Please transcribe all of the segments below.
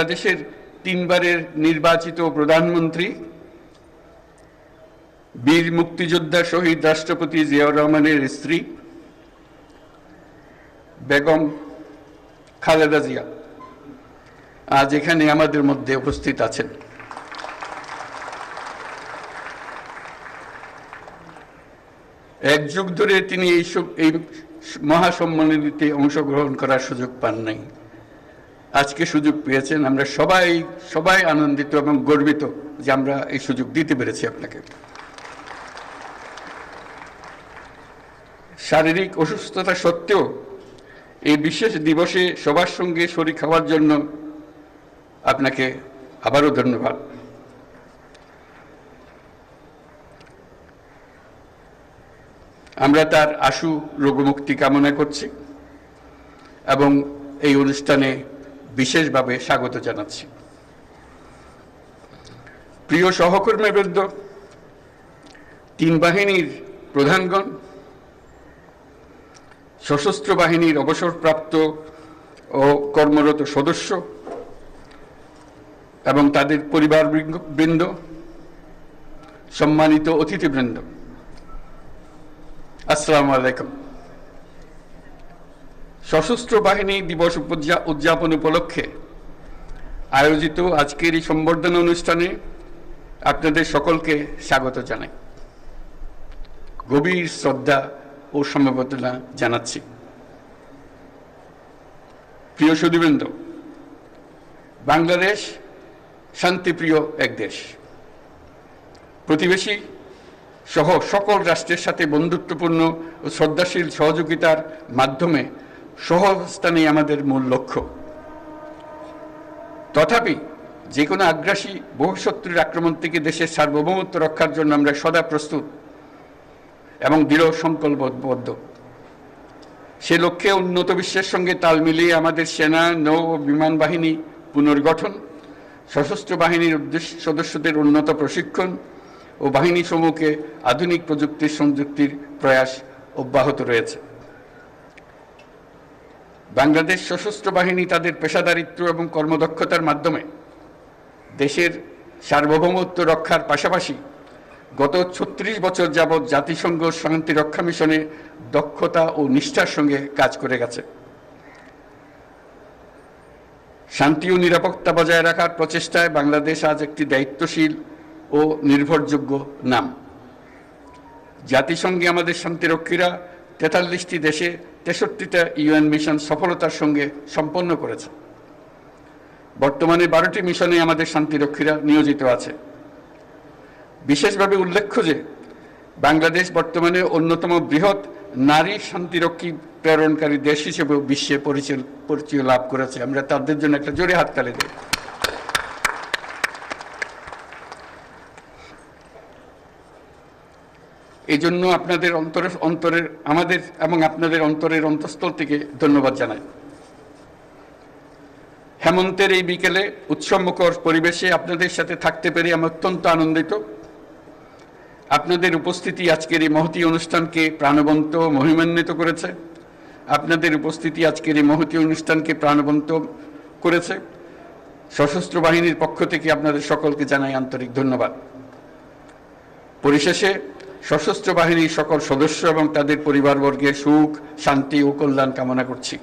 বাংলাদেশের তিনবারের নির্বাচিত প্রধানমন্ত্রী বীর মুক্তিযোদ্ধা শহীদ রাষ্ট্রপতি জিয়াউর রহমানের স্ত্রী বেগম খালেদা জিয়া আজ এখানে আমাদের মধ্যে উপস্থিত আছেন। এক যুগ ধরে তিনি এই মহাসম্মেলনীতে অংশগ্রহণ করার সুযোগ পান নাই। আজকে সুযোগ পেয়েছেন। আমরা সবাই আনন্দিত এবং গর্বিত যে আমরা এই সুযোগ দিতে পেরেছি আপনাকে। শারীরিক অসুস্থতা সত্ত্বেও এই বিশেষ দিবসে সবার সঙ্গে শরীক হওয়ার জন্য আপনাকে আবারও ধন্যবাদ। আমরা তার আশু রোগমুক্তি কামনা করছি এবং এই অনুষ্ঠানে বিশেষভাবে স্বাগত জানাচ্ছি। প্রিয় সহকর্মীবৃন্দ, তিন বাহিনীর প্রধানগণ, সশস্ত্র বাহিনীর অবসরপ্রাপ্ত ও কর্মরত সদস্য এবং তাদের পরিবারবৃন্দ, সম্মানিত অতিথিবৃন্দ, আসসালামু আলাইকুম। সশস্ত্র বাহিনী দিবস উদযাপন উপলক্ষে আয়োজিত আজকের এই সম্বর্ধনা অনুষ্ঠানে আপনাদের সকলকে স্বাগত জানাই। গভীর শ্রদ্ধা ও সমবেদনা জানাচ্ছি। প্রিয় সুধীবৃন্দ, বাংলাদেশ শান্তিপ্রিয় এক দেশ। প্রতিবেশী সহ সকল রাষ্ট্রের সাথে বন্ধুত্বপূর্ণ ও শ্রদ্ধাশীল সহযোগিতার মাধ্যমে সহাবস্থানই আমাদের মূল লক্ষ্য। তথাপি যে কোনো আগ্রাসী বহুশত্রুর আক্রমণ থেকে দেশের সার্বভৌমত্ব রক্ষার জন্য আমরা সদা প্রস্তুত এবং দৃঢ় সংকল্পবদ্ধ। সে লক্ষ্যে উন্নত বিশ্বের সঙ্গে তাল মিলিয়ে আমাদের সেনা, নৌ ও বিমান বাহিনী পুনর্গঠন, সশস্ত্র বাহিনীর সদস্যদের উন্নত প্রশিক্ষণ ও বাহিনী সমূহকে আধুনিক প্রযুক্তির সংযুক্তির প্রয়াস অব্যাহত রয়েছে। বাংলাদেশ সশস্ত্র বাহিনী তাদের পেশাদারিত্ব এবং কর্মদক্ষতার মাধ্যমে দেশের সার্বভৌমত্ব রক্ষার পাশাপাশি গত ৩৬ বছর যাবৎ জাতিসংঘ শান্তি রক্ষা মিশনে দক্ষতা ও নিষ্ঠার সঙ্গে কাজ করে গেছে। শান্তি ও নিরাপত্তা বজায় রাখার প্রচেষ্টায় বাংলাদেশ আজ একটি দায়িত্বশীল ও নির্ভরযোগ্য নাম। জাতিসংঘে আমাদের শান্তিরক্ষীরা ৪৩টি দেশে ৬৩টা ইউএন মিশন সফলতার সঙ্গে সম্পন্ন করেছে। বর্তমানে ১২টি মিশনে আমাদের শান্তিরক্ষীরা নিয়োজিত আছে। বিশেষভাবে উল্লেখ্য যে বাংলাদেশ বর্তমানে অন্যতম বৃহৎ নারী শান্তিরক্ষী প্রেরণকারী দেশ হিসেবে বিশ্বে পরিচয় লাভ করেছে। আমরা তাদের জন্য একটা জোরে হাততালি দিই। এই জন্য আপনাদের আমাদের এবং আপনাদের অন্তরের অন্তঃস্থল থেকে ধন্যবাদ জানাই। হেমন্তের এই বিকেলে উৎসবমুখর পরিবেশে আপনাদের সাথে থাকতে পেরে আমি অত্যন্ত আনন্দিত। আপনাদের উপস্থিতি আজকের এই মহতী অনুষ্ঠানকে প্রাণবন্ত মহিমান্বিত করেছে। আপনাদের উপস্থিতি আজকের এই মহতী অনুষ্ঠানকে প্রাণবন্ত করেছে। সশস্ত্র বাহিনীর পক্ষ থেকে আপনাদের সকলকে জানাই আন্তরিক ধন্যবাদ। পরিশেষে সশস্ত্র বাহিনীর সকল সদস্য এবং তাদের পরিবারবর্গের সুখ, শান্তি ও কল্যাণ কামনা করছি।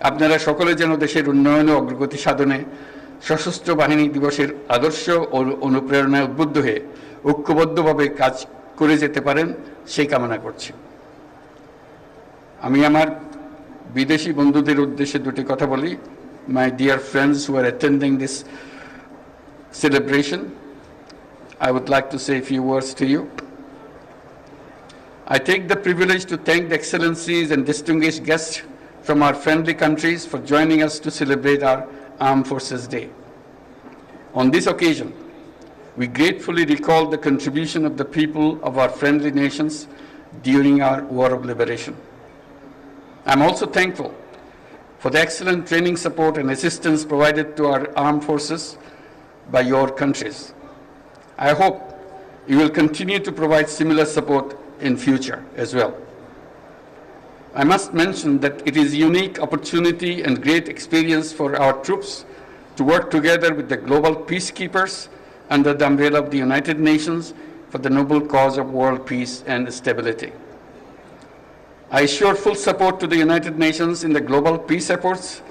আপনারা সকলে যেন দেশের উন্নয়ন ও অগ্রগতি সাধনে সশস্ত্র বাহিনী দিবসের আদর্শ ও অনুপ্রেরণায় উদ্বুদ্ধ হয়ে ঐক্যবদ্ধভাবে কাজ করে যেতে পারেন সেই কামনা করছি। আমি আমার বিদেশি বন্ধুদের উদ্দেশ্যে দুটি কথা বলি। My dear friends who are attending this celebration, I would like to say a few words to you. I take the privilege to thank the excellencies and distinguished guests from our friendly countries for joining us to celebrate our Armed Forces Day. On this occasion, we gratefully recall the contribution of the people of our friendly nations during our War of Liberation. I'm also thankful for the excellent training support and assistance provided to our armed forces by your countries. I hope you will continue to provide similar support in future as well. I must mention that it is a unique opportunity and great experience for our troops to work together with the global peacekeepers under the umbrella of the United Nations for the noble cause of world peace and stability. I assure full support to the United Nations in the global peace efforts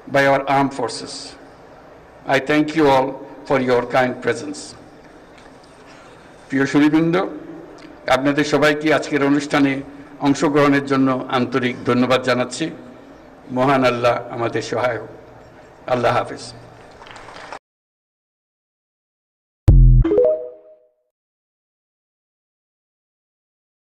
by our armed forces. I thank you all for your kind presence. প্রিয় সুধীবৃন্দ, আপনাদের সবাইকে আজকের অনুষ্ঠানে অংশগ্রহণের জন্য আন্তরিক ধন্যবাদ জানাচ্ছি। মহান আল্লাহ আমাদের সহায় হোক। আল্লাহ হাফেজ।